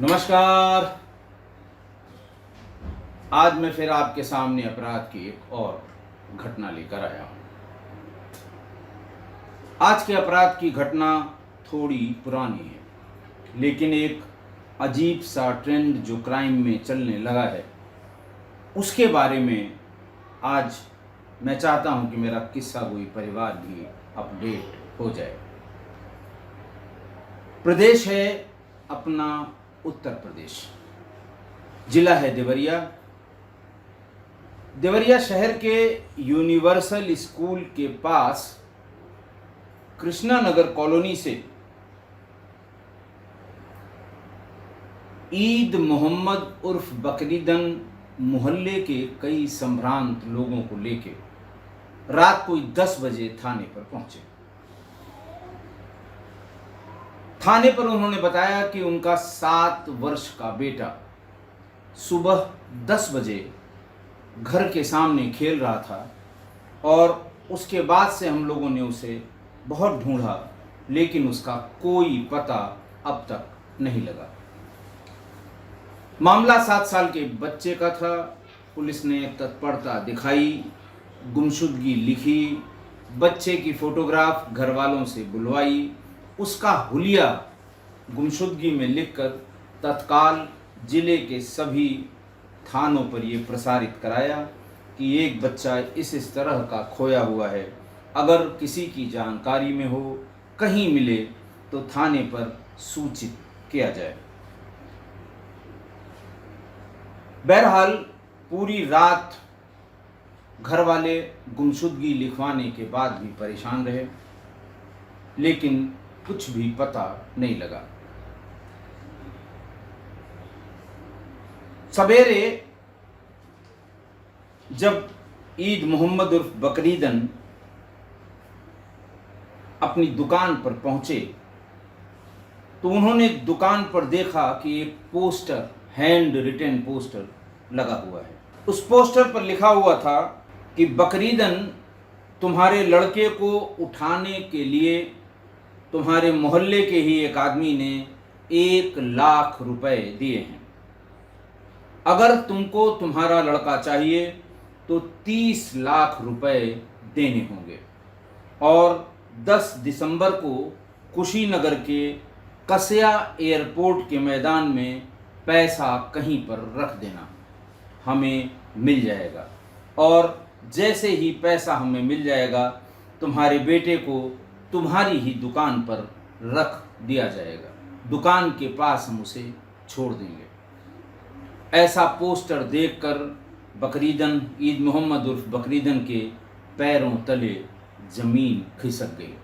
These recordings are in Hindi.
नमस्कार। आज मैं फिर आपके सामने अपराध की एक और घटना लेकर आया हूं। आज के अपराध की घटना थोड़ी पुरानी है, लेकिन एक अजीब सा ट्रेंड जो क्राइम में चलने लगा है उसके बारे में आज मैं चाहता हूं कि मेरा किस्सा गोई परिवार भी अपडेट हो जाए। प्रदेश है अपना उत्तर प्रदेश, जिला है देवरिया। देवरिया शहर के यूनिवर्सल स्कूल के पास कृष्णा नगर कॉलोनी से ईद मोहम्मद उर्फ बकरीदन मोहल्ले के कई संभ्रांत लोगों को लेके रात को 10 बजे थाने पर पहुंचे। थाने पर उन्होंने बताया कि उनका 7 वर्ष का बेटा सुबह 10 बजे घर के सामने खेल रहा था और उसके बाद से हम लोगों ने उसे बहुत ढूंढा, लेकिन उसका कोई पता अब तक नहीं लगा। मामला 7 साल के बच्चे का था। पुलिस ने तत्परता दिखाई, गुमशुदगी लिखी, बच्चे की फोटोग्राफ घर वालों से बुलवाई, उसका हुलिया गुमशुदगी में लिखकर तत्काल जिले के सभी थानों पर यह प्रसारित कराया कि एक बच्चा इस तरह का खोया हुआ है, अगर किसी की जानकारी में हो, कहीं मिले तो थाने पर सूचित किया जाए। बहरहाल पूरी रात घर वाले गुमशुदगी लिखवाने के बाद भी परेशान रहे, लेकिन कुछ भी पता नहीं लगा। सवेरे जब ईद मोहम्मद उर्फ बकरीदन अपनी दुकान पर पहुंचे तो उन्होंने दुकान पर देखा कि एक पोस्टर, हैंड रिटन पोस्टर लगा हुआ है। उस पोस्टर पर लिखा हुआ था कि बकरीदन, तुम्हारे लड़के को उठाने के लिए तुम्हारे मोहल्ले के ही एक आदमी ने 1 लाख रुपए दिए हैं। अगर तुमको तुम्हारा लड़का चाहिए तो 30 लाख रुपए देने होंगे और 10 दिसंबर को कुशीनगर के कसिया एयरपोर्ट के मैदान में पैसा कहीं पर रख देना, हमें मिल जाएगा। और जैसे ही पैसा हमें मिल जाएगा तुम्हारे बेटे को तुम्हारी ही दुकान पर रख दिया जाएगा, दुकान के पास हम उसे छोड़ देंगे। ऐसा पोस्टर देखकर बकरीदन, ईद मोहम्मद उर्फ बकरीदन के पैरों तले जमीन खिसक गई।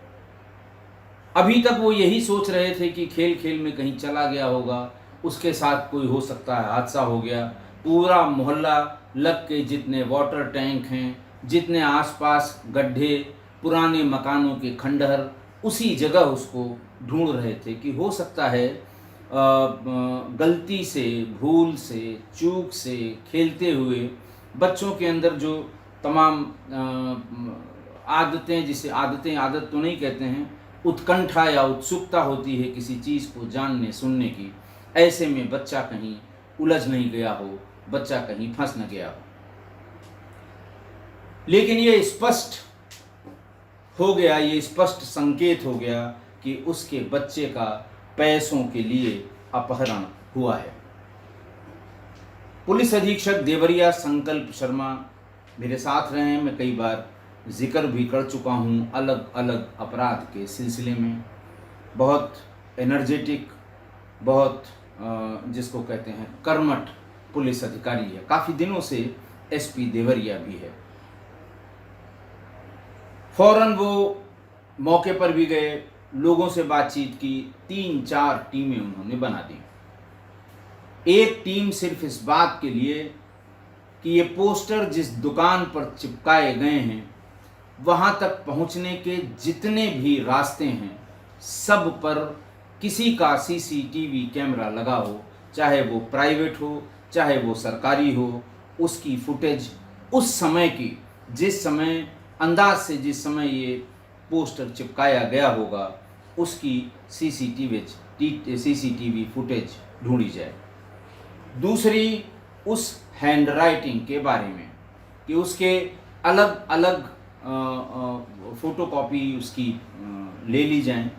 अभी तक वो यही सोच रहे थे कि खेल खेल में कहीं चला गया होगा, उसके साथ कोई हो सकता है हादसा हो गया। पूरा मोहल्ला लग के जितने वाटर टैंक हैं, जितने आसपास गड्ढे, पुराने मकानों के खंडहर, उसी जगह उसको ढूंढ रहे थे कि हो सकता है गलती से, भूल से, चूक से खेलते हुए बच्चों के अंदर जो तमाम आदतें, जिसे आदत तो नहीं कहते हैं, उत्कंठा या उत्सुकता होती है किसी चीज़ को जानने सुनने की, ऐसे में बच्चा कहीं उलझ नहीं गया हो, बच्चा कहीं फंस न गया हो। लेकिन ये स्पष्ट हो गया, ये स्पष्ट संकेत हो गया कि उसके बच्चे का पैसों के लिए अपहरण हुआ है। पुलिस अधीक्षक देवरिया संकल्प शर्मा मेरे साथ रहे हैं। मैं कई बार जिक्र भी कर चुका हूँ अलग अलग अपराध के सिलसिले में। बहुत एनर्जेटिक, बहुत जिसको कहते हैं कर्मठ पुलिस अधिकारी है। काफ़ी दिनों से एसपी देवरिया भी है। फौरन वो मौके पर भी गए, लोगों से बातचीत की। 3-4 टीमें उन्होंने बना दी। एक टीम सिर्फ इस बात के लिए कि ये पोस्टर जिस दुकान पर चिपकाए गए हैं वहां तक पहुंचने के जितने भी रास्ते हैं सब पर किसी का सीसीटीवी कैमरा लगा हो, चाहे वो प्राइवेट हो चाहे वो सरकारी हो, उसकी फुटेज उस समय की, जिस समय अंदाज से जिस समय ये पोस्टर चिपकाया गया होगा, उसकी सीसीटीवी सीसीटीवी फुटेज ढूंढी जाए। दूसरी उस हैंडराइटिंग के बारे में कि उसके अलग अलग फोटोकॉपी उसकी ले ली जाएं,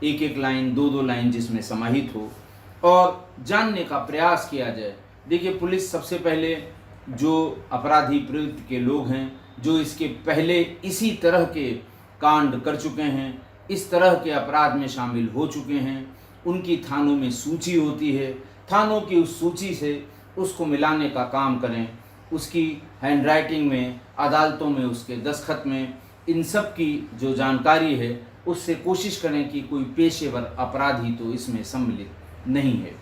एक एक लाइन, दो दो लाइन जिसमें समाहित हो, और जानने का प्रयास किया जाए। देखिए, पुलिस सबसे पहले जो अपराधी प्रवृत्ति के लोग हैं, जो इसके पहले इसी तरह के कांड कर चुके हैं, इस तरह के अपराध में शामिल हो चुके हैं, उनकी थानों में सूची होती है, थानों की उस सूची से उसको मिलाने का काम करें, उसकी हैंडराइटिंग में, अदालतों में उसके दस्तखत में, इन सब की जो जानकारी है उससे कोशिश करें कि कोई पेशेवर अपराधी तो इसमें सम्मिलित नहीं है।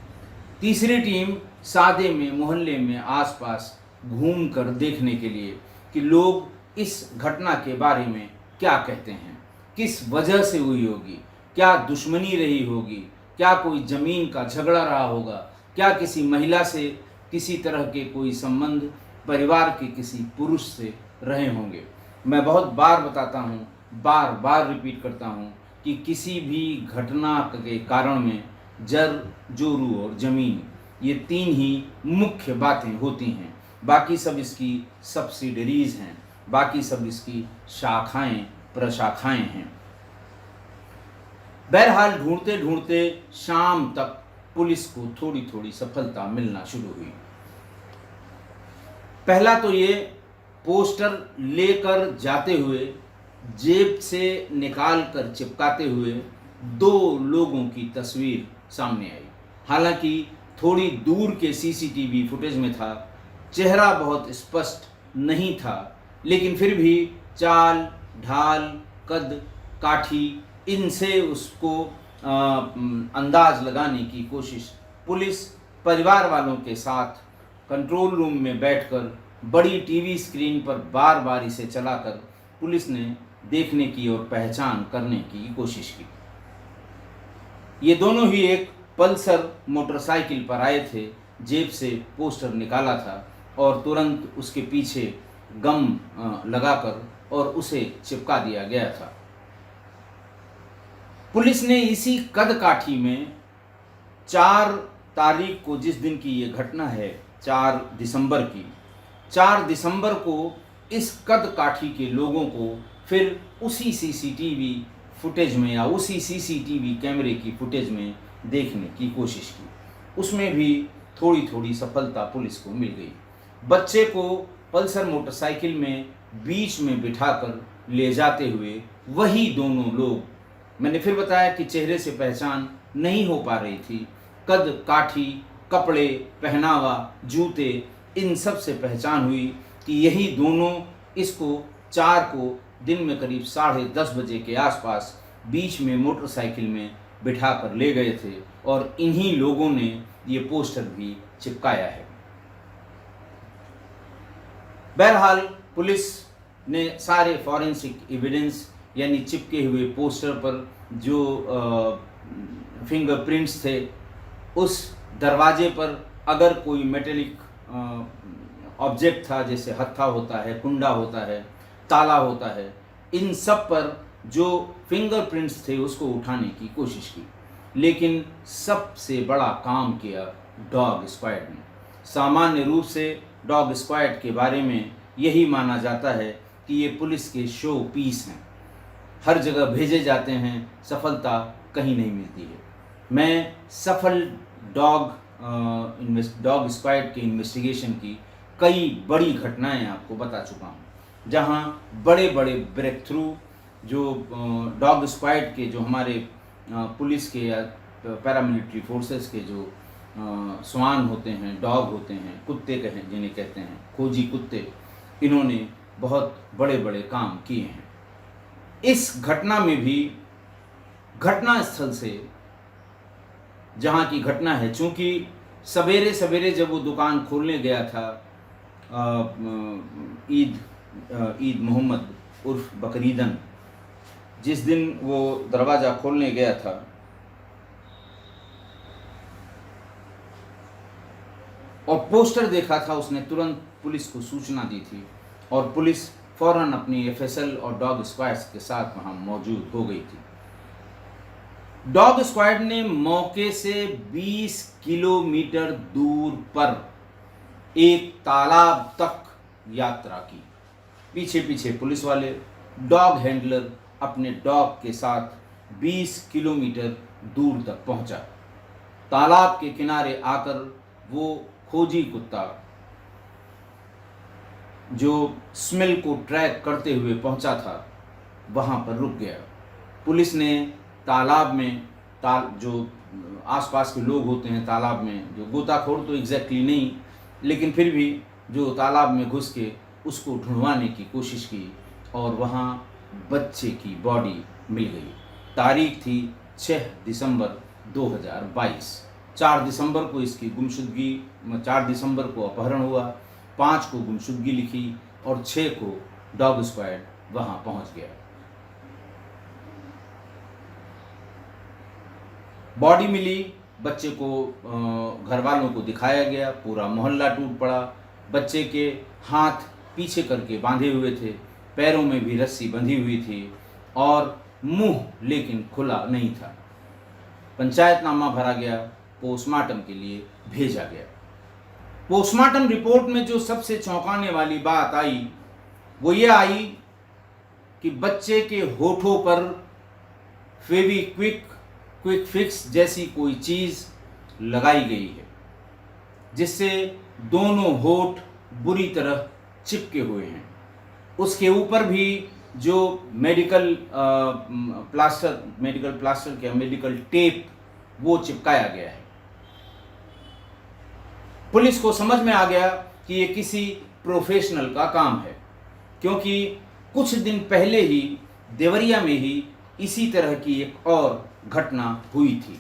तीसरी टीम सादे में, मोहल्ले में, आसपास घूम कर देखने के लिए कि लोग इस घटना के बारे में क्या कहते हैं, किस वजह से हुई होगी, क्या दुश्मनी रही होगी, क्या कोई ज़मीन का झगड़ा रहा होगा, क्या किसी महिला से किसी तरह के कोई संबंध परिवार के किसी पुरुष से रहे होंगे। मैं बहुत बार बताता हूँ, बार बार रिपीट करता हूँ कि किसी भी घटना के कारण में जर, जोरू और ज़मीन, ये तीन ही मुख्य बातें होती हैं। बाकी सब इसकी सब्सिडरीज हैं, बाकी सब इसकी शाखाएं, प्रशाखाएं हैं। बहरहाल ढूंढते ढूंढते शाम तक पुलिस को थोड़ी थोड़ी सफलता मिलना शुरू हुई। पहला तो ये, पोस्टर लेकर जाते हुए, जेब से निकाल कर चिपकाते हुए दो लोगों की तस्वीर सामने आई। हालांकि थोड़ी दूर के सीसीटीवी फुटेज में था, चेहरा बहुत स्पष्ट नहीं था, लेकिन फिर भी चाल, ढाल, कद, काठी, इनसे उसको अंदाज लगाने की कोशिश पुलिस परिवार वालों के साथ कंट्रोल रूम में बैठकर बड़ी टीवी स्क्रीन पर बार बार इसे चलाकर पुलिस ने देखने की और पहचान करने की कोशिश की। ये दोनों ही एक पल्सर मोटरसाइकिल पर आए थे, जेब से पोस्टर निकाला था और तुरंत उसके पीछे गम लगाकर और उसे चिपका दिया गया था। पुलिस ने इसी कद काठी में 4 तारीख को, जिस दिन की ये घटना है, 4 दिसंबर की, 4 दिसंबर को इस कद काठी के लोगों को फिर उसी सीसीटीवी फुटेज में या उसी सीसीटीवी कैमरे की फुटेज में देखने की कोशिश की। उसमें भी थोड़ी थोड़ी सफलता पुलिस को मिल गई। बच्चे को पल्सर मोटरसाइकिल में बीच में बिठाकर ले जाते हुए वही दोनों लोग, मैंने फिर बताया कि चेहरे से पहचान नहीं हो पा रही थी, कद काठी, कपड़े, पहनावा, जूते, इन सब से पहचान हुई कि यही दोनों इसको 4 को दिन में करीब 10:30 बजे के आसपास बीच में मोटरसाइकिल में बिठा कर ले गए थे और इन्हीं लोगों ने ये पोस्टर भी चिपकाया है। बहरहाल पुलिस ने सारे फॉरेंसिक एविडेंस, यानी चिपके हुए पोस्टर पर जो फिंगरप्रिंट्स थे, उस दरवाजे पर अगर कोई मेटेलिक ऑब्जेक्ट था, जैसे हत्था होता है, कुंडा होता है, ताला होता है, इन सब पर जो फिंगरप्रिंट्स थे उसको उठाने की कोशिश की। लेकिन सबसे बड़ा काम किया डॉग स्क्वाड ने। सामान्य रूप से डॉग स्क्वाड के बारे में यही माना जाता है कि ये पुलिस के शो पीस हैं, हर जगह भेजे जाते हैं, सफलता कहीं नहीं मिलती है। मैं सफल डॉग स्क्वाड के इन्वेस्टिगेशन की कई बड़ी घटनाएं आपको बता चुका हूं, जहां बड़े बड़े ब्रेक थ्रू जो डॉग स्क्वाड के, जो हमारे पुलिस के या पैरामिलिट्री फोर्सेस के जो स्वान होते हैं, डॉग होते हैं, कुत्ते कहें जिन्हें कहते हैं, खोजी कुत्ते, इन्होंने बहुत बड़े बड़े काम किए हैं। इस घटना में भी घटना स्थल से, जहाँ की घटना है, चूँकि सवेरे सवेरे जब वो दुकान खोलने गया था, ईद मोहम्मद उर्फ बकरीदन, जिस दिन वो दरवाज़ा खोलने गया था, और पोस्टर देखा था, उसने तुरंत पुलिस को सूचना दी थी और पुलिस फौरन अपनी एफएसएल और डॉग स्क्वाड्स के साथ वहाँ मौजूद हो गई थी। डॉग स्क्वाड ने मौके से 20 किलोमीटर दूर पर एक तालाब तक यात्रा की। पीछे पीछे पुलिस वाले, डॉग हैंडलर अपने डॉग के साथ 20 किलोमीटर दूर तक पहुंचा। तालाब के किनारे आकर वो खोजी कुत्ता जो स्मेल को ट्रैक करते हुए पहुंचा था वहां पर रुक गया। पुलिस ने तालाब में जो आसपास के लोग होते हैं तालाब में, जो गोताखोर तो एग्जैक्टली नहीं, लेकिन फिर भी जो तालाब में घुस के उसको ढूंढवाने की कोशिश की और वहाँ बच्चे की बॉडी मिल गई। तारीख थी 6 दिसंबर 2022। 4 दिसंबर को इसकी गुमशुदगी, 4 दिसंबर को अपहरण हुआ, 5 को गुमशुदगी लिखी और 6 को डॉग स्क्वाड वहाँ पहुँच गया। बॉडी मिली, बच्चे को घर वालों को दिखाया गया, पूरा मोहल्ला टूट पड़ा। बच्चे के हाथ पीछे करके बांधे हुए थे, पैरों में भी रस्सी बंधी हुई थी और मुंह लेकिन खुला नहीं था। पंचायतनामा भरा गया, पोस्टमार्टम के लिए भेजा गया। पोस्टमार्टम रिपोर्ट में जो सबसे चौंकाने वाली बात आई वो ये आई कि बच्चे के होठों पर फेविक्विक, क्विक फिक्स जैसी कोई चीज लगाई गई है जिससे दोनों होठ बुरी तरह चिपके हुए हैं। उसके ऊपर भी जो मेडिकल प्लास्टर क्या मेडिकल टेप वो चिपकाया गया है। पुलिस को समझ में आ गया कि ये किसी प्रोफेशनल का काम है, क्योंकि कुछ दिन पहले ही देवरिया में ही इसी तरह की एक और घटना हुई थी।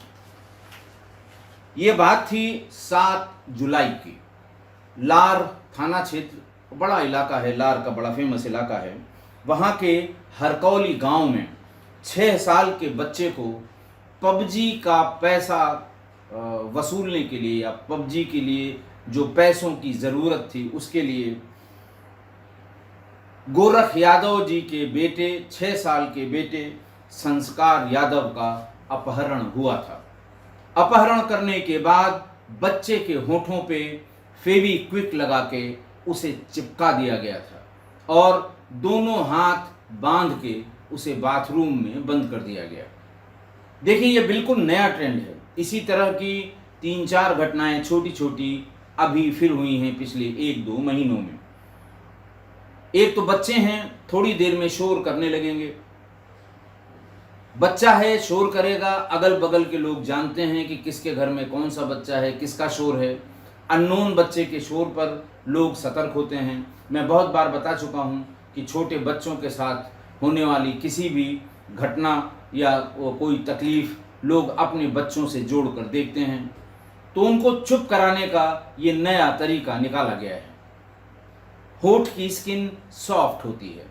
ये बात थी 7 जुलाई की। लार थाना क्षेत्र, बड़ा इलाका है, लार का बड़ा फेमस इलाका है। वहाँ के हरकौली गांव में 6 साल के बच्चे को पबजी का पैसा वसूलने के लिए या पबजी के लिए जो पैसों की ज़रूरत थी उसके लिए गोरख यादव जी के बेटे, 6 साल के बेटे संस्कार यादव का अपहरण हुआ था। अपहरण करने के बाद बच्चे के होठों पे फेविक्विक लगा के उसे चिपका दिया गया था और दोनों हाथ बांध के उसे बाथरूम में बंद कर दिया गया। देखिए, ये बिल्कुल नया ट्रेंड है। इसी तरह की 3-4 घटनाएं छोटी छोटी अभी फिर हुई हैं पिछले 1-2 महीनों में। एक तो बच्चे हैं, थोड़ी देर में शोर करने लगेंगे। बच्चा है, शोर करेगा, अगल बगल के लोग जानते हैं कि किसके घर में कौन सा बच्चा है, किसका शोर है। अननोन बच्चे के शोर पर लोग सतर्क होते हैं। मैं बहुत बार बता चुका हूं कि छोटे बच्चों के साथ होने वाली किसी भी घटना या कोई तकलीफ लोग अपने बच्चों से जोड़कर देखते हैं, तो उनको चुप कराने का ये नया तरीका निकाला गया है। होठ की स्किन सॉफ्ट होती है,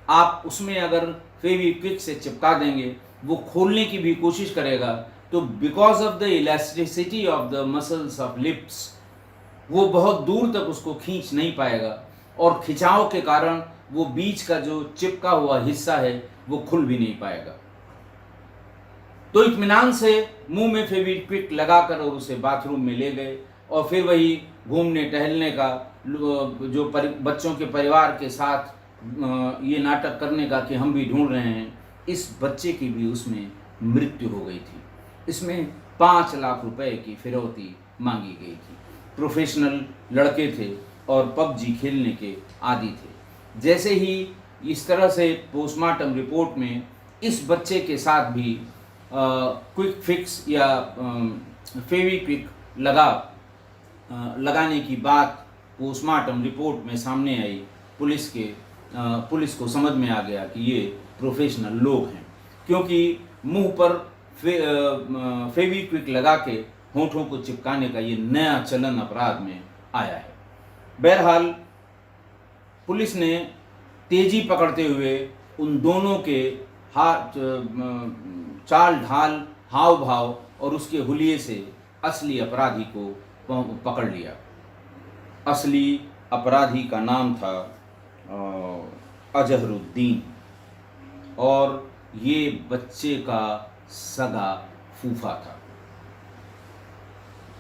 आप उसमें अगर फेविक्विक से चिपका देंगे, वो खोलने की भी कोशिश करेगा तो because of the elasticity of the muscles of lips वो बहुत दूर तक उसको खींच नहीं पाएगा और खिंचाव के कारण वो बीच का जो चिपका हुआ हिस्सा है वो खुल भी नहीं पाएगा। तो इत्मीनान से मुंह में फेविक्विक लगाकर और उसे बाथरूम में ले गए और फिर वही घूमने टहलने का, जो बच्चों के परिवार के साथ ये नाटक करने का कि हम भी ढूंढ रहे हैं। इस बच्चे की भी उसमें मृत्यु हो गई थी। इसमें 5 लाख रुपए की फिरौती मांगी गई थी। प्रोफेशनल लड़के थे और पबजी खेलने के आदी थे। जैसे ही इस तरह से पोस्टमार्टम रिपोर्ट में इस बच्चे के साथ भी क्विक फिक्स या फेविक्विक लगाने की बात पोस्टमार्टम रिपोर्ट में सामने आई, पुलिस को समझ में आ गया कि ये प्रोफेशनल लोग हैं, क्योंकि मुंह पर फेविक्विक लगा के होठों को चिपकाने का ये नया चलन अपराध में आया है। बहरहाल पुलिस ने तेजी पकड़ते हुए उन दोनों के चाल ढाल, हाव भाव और उसके हुलिये से असली अपराधी को पकड़ लिया। असली अपराधी का नाम था अजहरुद्दीन और ये बच्चे का सगा फूफा था।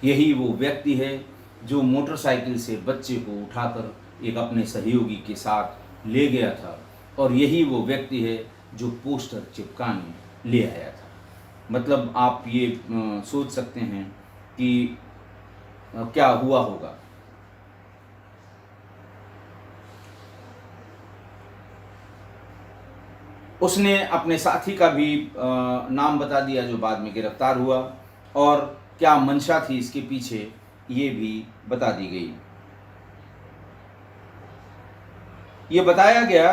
यही वो व्यक्ति है जो मोटरसाइकिल से बच्चे को उठाकर एक अपने सहयोगी के साथ ले गया था, और यही वो व्यक्ति है जो पोस्टर चिपकाने ले आया था। मतलब आप ये सोच सकते हैं कि क्या हुआ होगा। उसने अपने साथी का भी नाम बता दिया जो बाद में गिरफ्तार हुआ, और क्या मंशा थी इसके पीछे ये भी बता दी गई। ये बताया गया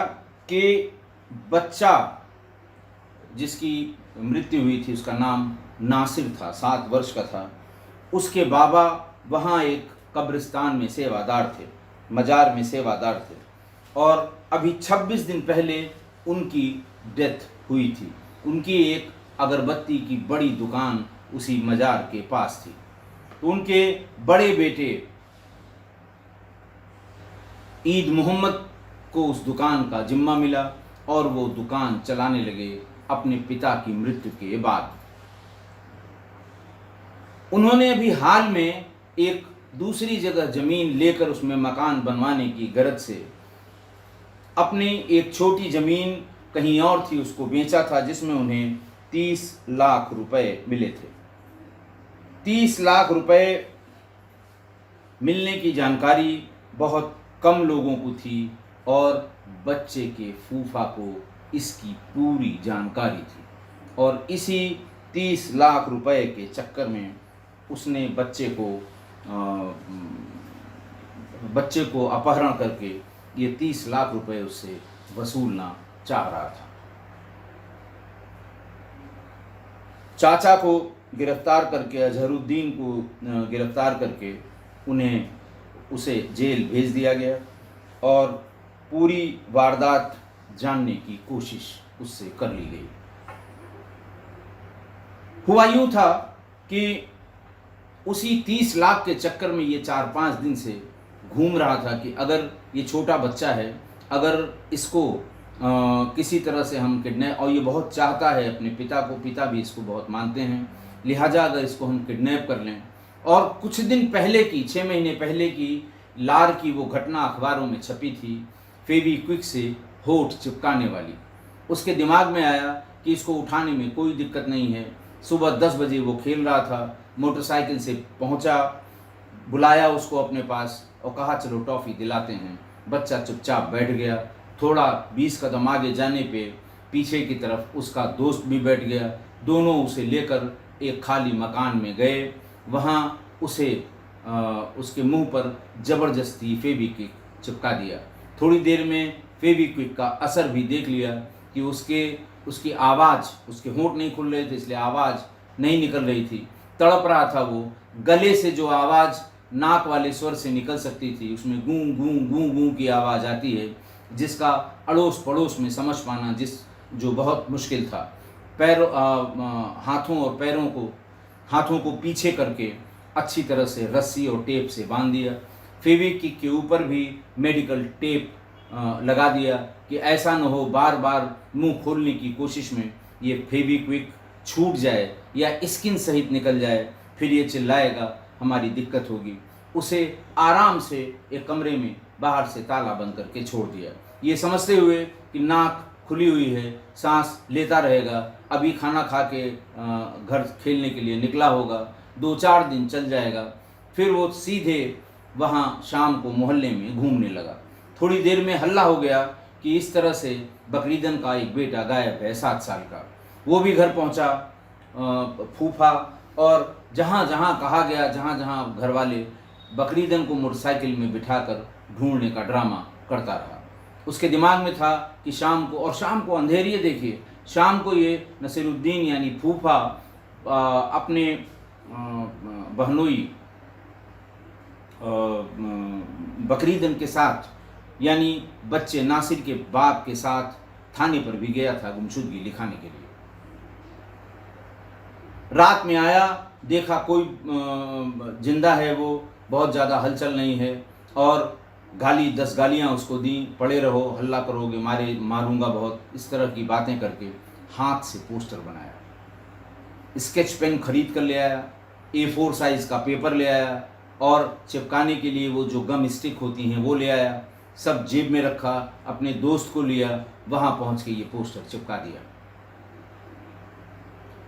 कि बच्चा जिसकी मृत्यु हुई थी उसका नाम नासिर था, 7 वर्ष का था। उसके बाबा वहाँ एक कब्रिस्तान में सेवादार थे, मजार में सेवादार थे, और अभी 26 दिन पहले उनकी डेथ हुई थी। उनकी एक अगरबत्ती की बड़ी दुकान उसी मजार के पास थी। तो उनके बड़े बेटे ईद मोहम्मद को उस दुकान का जिम्मा मिला, और वो दुकान चलाने लगे अपने पिता की मृत्यु के बाद। उन्होंने अभी हाल में एक दूसरी जगह जमीन लेकर उसमें मकान बनवाने की गरज से अपनी एक छोटी ज़मीन कहीं और थी उसको बेचा था, जिसमें उन्हें 30 लाख रुपए मिले थे। 30 लाख रुपए मिलने की जानकारी बहुत कम लोगों को थी, और बच्चे के फूफा को इसकी पूरी जानकारी थी, और इसी 30 लाख रुपए के चक्कर में उसने बच्चे को अपहरण करके ये 30 लाख रुपए उससे वसूलना चाह रहा था। चाचा को गिरफ्तार करके, अजहरुद्दीन को गिरफ्तार करके उसे जेल भेज दिया गया, और पूरी वारदात जानने की कोशिश उससे कर ली गई। हुआ यूँ था कि उसी 30 लाख के चक्कर में ये 4-5 दिन से घूम रहा था कि अगर ये छोटा बच्चा है, अगर इसको किसी तरह से हम किडनैप, और ये बहुत चाहता है अपने पिता को, पिता भी इसको बहुत मानते हैं, लिहाजा अगर इसको हम किडनैप कर लें। और कुछ दिन पहले की, 6 महीने पहले की लार की वो घटना अखबारों में छपी थी, फेविक्विक से होठ चिपकाने वाली। उसके दिमाग में आया कि इसको उठाने में कोई दिक्कत नहीं है। सुबह 10 बजे वो खेल रहा था, मोटरसाइकिल से पहुंचा, बुलाया उसको अपने पास और कहा चलो टॉफ़ी दिलाते हैं। बच्चा चुपचाप बैठ गया। थोड़ा 20 कदम आगे जाने पे पीछे की तरफ उसका दोस्त भी बैठ गया। दोनों उसे लेकर एक खाली मकान में गए। वहाँ उसे उसके मुंह पर ज़बरदस्ती फेविक्विक चिपका दिया। थोड़ी देर में फेविक्विक का असर भी देख लिया कि उसकी आवाज़, उसके होंठ नहीं खुल रहे थे इसलिए आवाज़ नहीं निकल रही थी। तड़प रहा था वो। गले से जो आवाज़ नाक वाले स्वर से निकल सकती थी उसमें गूं गूं गूं गूं की आवाज़ आती है, जिसका अड़ोस पड़ोस में समझ पाना जो बहुत मुश्किल था। हाथों को पीछे करके अच्छी तरह से रस्सी और टेप से बांध दिया। फेविक्विक के ऊपर भी मेडिकल टेप लगा दिया कि ऐसा न हो बार बार मुंह खोलने की कोशिश में ये फेविक्विक छूट जाए या स्किन सहित निकल जाए, फिर ये चिल्लाएगा, हमारी दिक्कत होगी। उसे आराम से एक कमरे में बाहर से ताला बंद करके छोड़ दिया, ये समझते हुए कि नाक खुली हुई है, सांस लेता रहेगा, अभी खाना खा के घर खेलने के लिए निकला होगा, 2-4 दिन चल जाएगा। फिर वो सीधे वहाँ शाम को मोहल्ले में घूमने लगा। थोड़ी देर में हल्ला हो गया कि इस तरह से बकरीदन का एक बेटा गायब है 7 साल का। वो भी घर पहुँचा फूफा, और जहाँ जहाँ कहा गया, जहाँ जहाँ घर वाले, बकरीदन को मोटरसाइकिल में बिठाकर ढूंढने का ड्रामा करता रहा। उसके दिमाग में था कि शाम को अंधेरी है। देखिए शाम को ये नसीरुद्दीन यानी फूफा अपने बहनोई बकरीदन के साथ यानी बच्चे नासिर के बाप के साथ थाने पर भी गया था गुमशुदगी लिखाने के लिए। रात में आया, देखा कोई जिंदा है, वो बहुत ज़्यादा हलचल नहीं है, और 10 गालियाँ उसको दी, पड़े रहो, हल्ला करोगे, मारूंगा बहुत, इस तरह की बातें करके हाथ से पोस्टर बनाया। स्केच पेन खरीद कर ले आया, A4 साइज़ का पेपर ले आया और चिपकाने के लिए वो जो गम स्टिक होती हैं वो ले आया। सब जेब में रखा, अपने दोस्त को लिया, वहाँ पहुँच के ये पोस्टर चिपका दिया।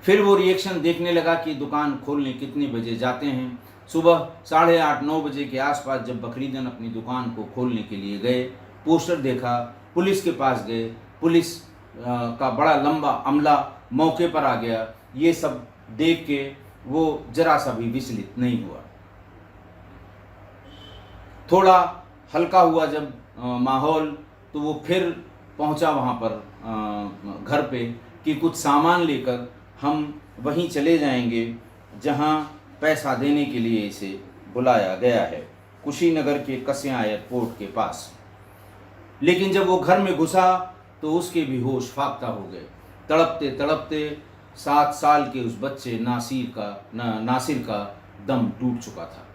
फिर वो रिएक्शन देखने लगा कि दुकान खोलने कितने बजे जाते हैं। सुबह 8:30-9 बजे के आसपास जब बकरीदन अपनी दुकान को खोलने के लिए गए, पोस्टर देखा, पुलिस के पास गए, पुलिस का बड़ा लंबा अमला मौके पर आ गया। ये सब देख के वो जरा सा भी विचलित नहीं हुआ। थोड़ा हल्का हुआ जब माहौल, तो वो फिर पहुंचा वहाँ पर घर पे कि कुछ सामान लेकर हम वहीं चले जाएंगे जहाँ पैसा देने के लिए इसे बुलाया गया है, कुशीनगर के कसिया एयरपोर्ट के पास। लेकिन जब वो घर में घुसा तो उसके भी होश फाख्ता हो गए। तड़पते तड़पते 7 साल के उस बच्चे नासिर का दम टूट चुका था,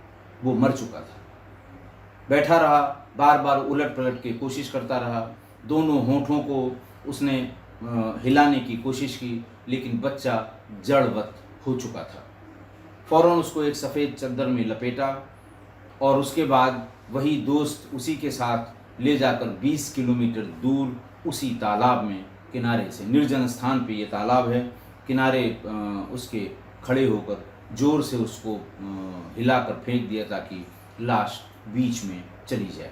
वो मर चुका था। बैठा रहा, बार बार उलट पलट के कोशिश करता रहा, दोनों होठों को उसने हिलाने की कोशिश की, लेकिन बच्चा जड़वत हो चुका था। फ़ौरन उसको एक सफ़ेद चादर में लपेटा और उसके बाद वही दोस्त उसी के साथ ले जाकर 20 किलोमीटर दूर उसी तालाब में, किनारे से, निर्जन स्थान पे ये तालाब है, किनारे उसके खड़े होकर ज़ोर से उसको हिलाकर फेंक दिया ताकि लाश बीच में चली जाए।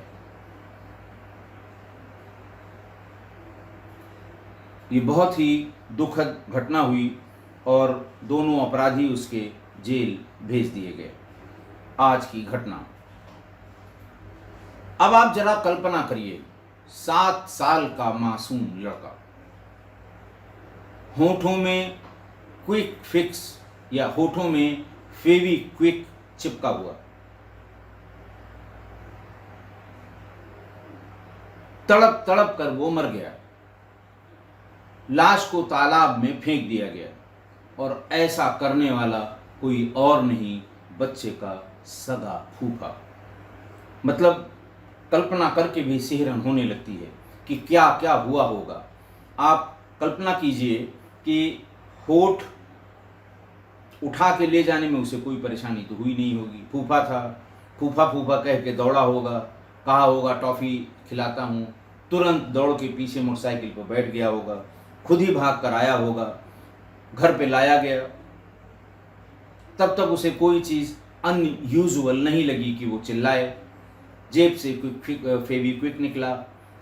ये बहुत ही दुखद घटना हुई और दोनों अपराधी उसके जेल भेज दिए गए। आज की घटना। अब आप जरा कल्पना करिए, 7 साल का मासूम लड़का, होठों में क्विक फिक्स या होठों में फेविक्विक चिपका हुआ, तड़प तड़प कर वो मर गया, लाश को तालाब में फेंक दिया गया और ऐसा करने वाला कोई और नहीं, बच्चे का सगा फूफा। मतलब कल्पना करके भी सिहरन होने लगती है कि क्या क्या हुआ होगा। आप कल्पना कीजिए कि होठ उठा के ले जाने में उसे कोई परेशानी तो हुई नहीं होगी, फूफा था, फूफा फूफा कह के दौड़ा होगा, कहा होगा टॉफ़ी खिलाता हूँ, तुरंत दौड़ के पीछे मोटरसाइकिल पर बैठ गया होगा, खुद ही भाग कर आया होगा, घर पे लाया गया, तब तक उसे कोई चीज़ अनयूजुअल नहीं लगी कि वो चिल्लाए। जेब से फेविक्विक निकला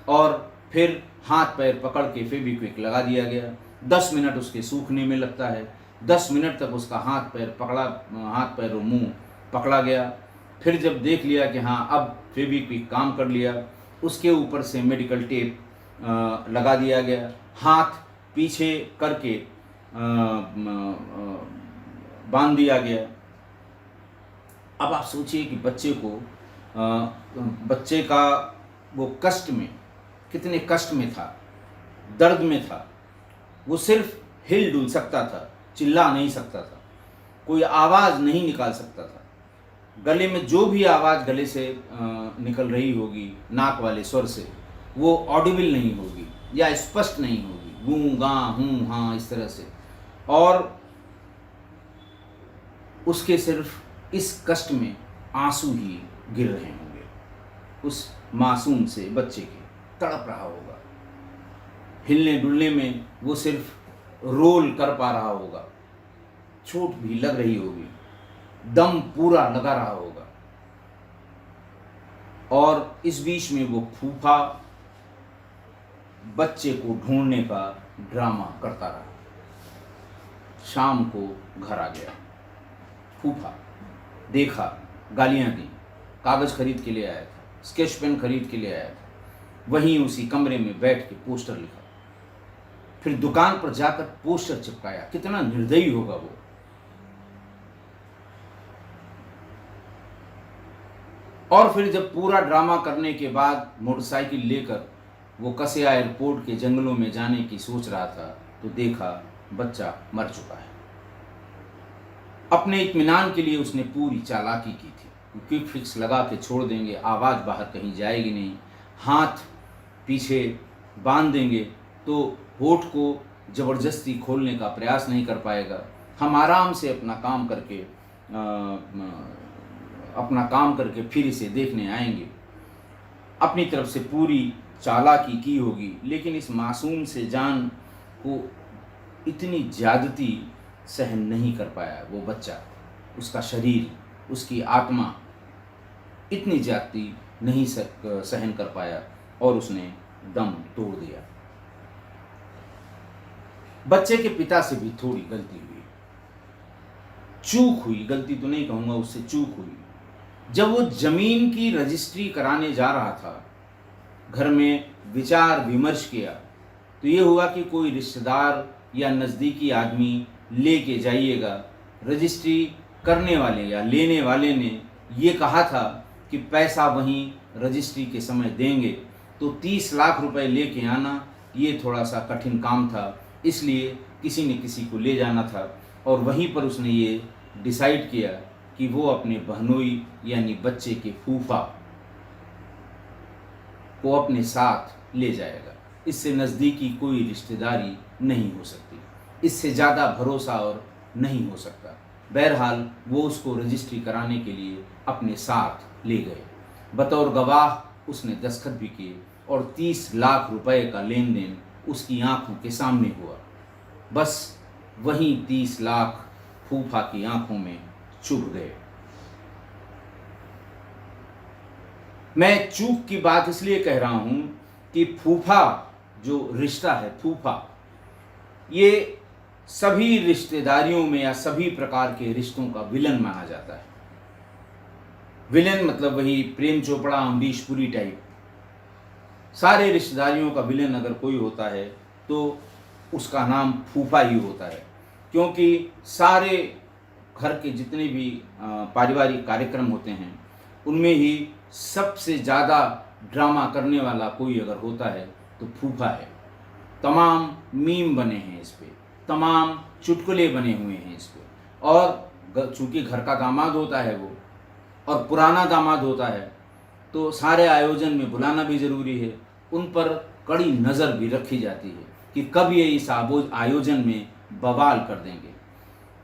और फिर हाथ पैर पकड़ के फेविक्विक लगा दिया गया। 10 मिनट उसके सूखने में लगता है, 10 मिनट तक उसका हाथ पैर और मुंह पकड़ा गया। फिर जब देख लिया कि हाँ अब फेविक्विक काम कर लिया, उसके ऊपर से मेडिकल टेप लगा दिया गया, हाथ पीछे करके बांध दिया गया। अब आप सोचिए कि बच्चे का वो कष्ट में, कितने कष्ट में था, दर्द में था। वो सिर्फ हिल डुल सकता था, चिल्ला नहीं सकता था, कोई आवाज़ नहीं निकाल सकता था। गले में जो भी आवाज़ गले से निकल रही होगी नाक वाले स्वर से, वो ऑडिबल नहीं होगी या स्पष्ट नहीं होगी, गूं गां हूं हाँ इस तरह से। और उसके सिर्फ इस कष्ट में आंसू ही गिर रहे होंगे, उस मासूम से बच्चे के, तड़प रहा होगा। हिलने डुलने में वो सिर्फ रोल कर पा रहा होगा, चोट भी लग रही होगी, दम पूरा लगा रहा होगा। और इस बीच में वो फूफा बच्चे को ढूंढने का ड्रामा करता रहा। शाम को घर आ गया, फूफा देखा, गालियां दी, कागज़ खरीद के ले आया था, स्केच पेन खरीद के ले आया था, वहीं उसी कमरे में बैठ के पोस्टर लिखा, फिर दुकान पर जाकर पोस्टर चिपकाया। कितना निर्दयी होगा वो। और फिर जब पूरा ड्रामा करने के बाद मोटरसाइकिल लेकर वो कसिया एयरपोर्ट के जंगलों में जाने की सोच रहा था, तो देखा बच्चा मर चुका है। अपने इत्मीनान के लिए उसने पूरी चालाकी की थी। क्विक फिक्स लगा के छोड़ देंगे, आवाज़ बाहर कहीं जाएगी नहीं, हाथ पीछे बांध देंगे तो होठ को ज़बरदस्ती खोलने का प्रयास नहीं कर पाएगा, हम आराम से अपना काम करके फिर इसे देखने आएंगे। अपनी तरफ से पूरी चालाकी की होगी, लेकिन इस मासूम से जान को इतनी ज़्यादती सहन नहीं कर पाया वो बच्चा। उसका शरीर, उसकी आत्मा इतनी ज़्यादती नहीं सहन कर पाया और उसने दम तोड़ दिया। बच्चे के पिता से भी थोड़ी गलती हुई, चूक हुई, गलती तो नहीं कहूँगा, उससे चूक हुई। जब वो ज़मीन की रजिस्ट्री कराने जा रहा था, घर में विचार विमर्श किया, तो ये हुआ कि कोई रिश्तेदार या नज़दीकी आदमी लेके जाइएगा। रजिस्ट्री करने वाले या लेने वाले ने ये कहा था कि पैसा वहीं रजिस्ट्री के समय देंगे, तो 30 लाख रुपए लेके आना ये थोड़ा सा कठिन काम था, इसलिए किसी न किसी को ले जाना था। और वहीं पर उसने ये डिसाइड किया कि वो अपने बहनोई यानी बच्चे के फूफा को अपने साथ ले जाएगा। इससे नज़दीकी कोई रिश्तेदारी नहीं हो सकती, इससे ज़्यादा भरोसा और नहीं हो सकता। बहरहाल वो उसको रजिस्ट्री कराने के लिए अपने साथ ले गए। बतौर गवाह उसने दस्तखत भी किए और 30 लाख रुपए का लेन देन उसकी आंखों के सामने हुआ। बस वहीं 30 लाख फूफा की आंखों में चुभ गए। मैं चूक की बात इसलिए कह रहा हूं कि फूफा जो रिश्ता है, फूफा, ये सभी रिश्तेदारियों में या सभी प्रकार के रिश्तों का विलन माना जाता है। विलन मतलब वही प्रेम चोपड़ा, अमरीश पुरी टाइप। सारे रिश्तेदारियों का विलन अगर कोई होता है तो उसका नाम फूफा ही होता है, क्योंकि सारे घर के जितने भी पारिवारिक कार्यक्रम होते हैं उनमें ही सबसे ज़्यादा ड्रामा करने वाला कोई अगर होता है तो फूफा है। तमाम मीम बने हैं इस पे, तमाम चुटकुले बने हुए हैं इस पे, और चूँकि घर का दामाद होता है वो और पुराना दामाद होता है तो सारे आयोजन में बुलाना भी ज़रूरी है। उन पर कड़ी नज़र भी रखी जाती है कि कब ये इस आयोजन में बवाल कर देंगे।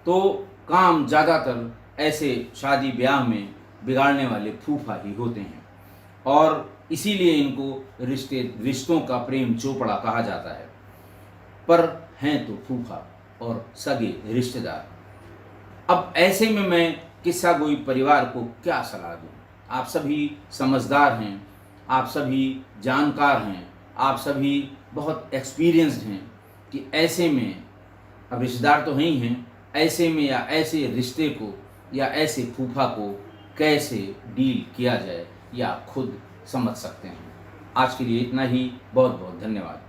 तो काम ज़्यादातर ऐसे शादी ब्याह में बिगाड़ने वाले फूफा ही होते हैं, और इसीलिए इनको रिश्तों का प्रेम चोपड़ा कहा जाता है। पर हैं तो फूफा और सगे रिश्तेदार। अब ऐसे में मैं किस्सा गोई परिवार को क्या सलाह दूं? आप सभी समझदार हैं, आप सभी जानकार हैं, आप सभी बहुत एक्सपीरियंस्ड हैं कि ऐसे में, अब रिश्तेदार तो हैं ही हैं, ऐसे में या ऐसे रिश्ते को या ऐसे फूफा को कैसे डील किया जाए या खुद समझ सकते हैं। आज के लिए इतना ही। बहुत बहुत धन्यवाद।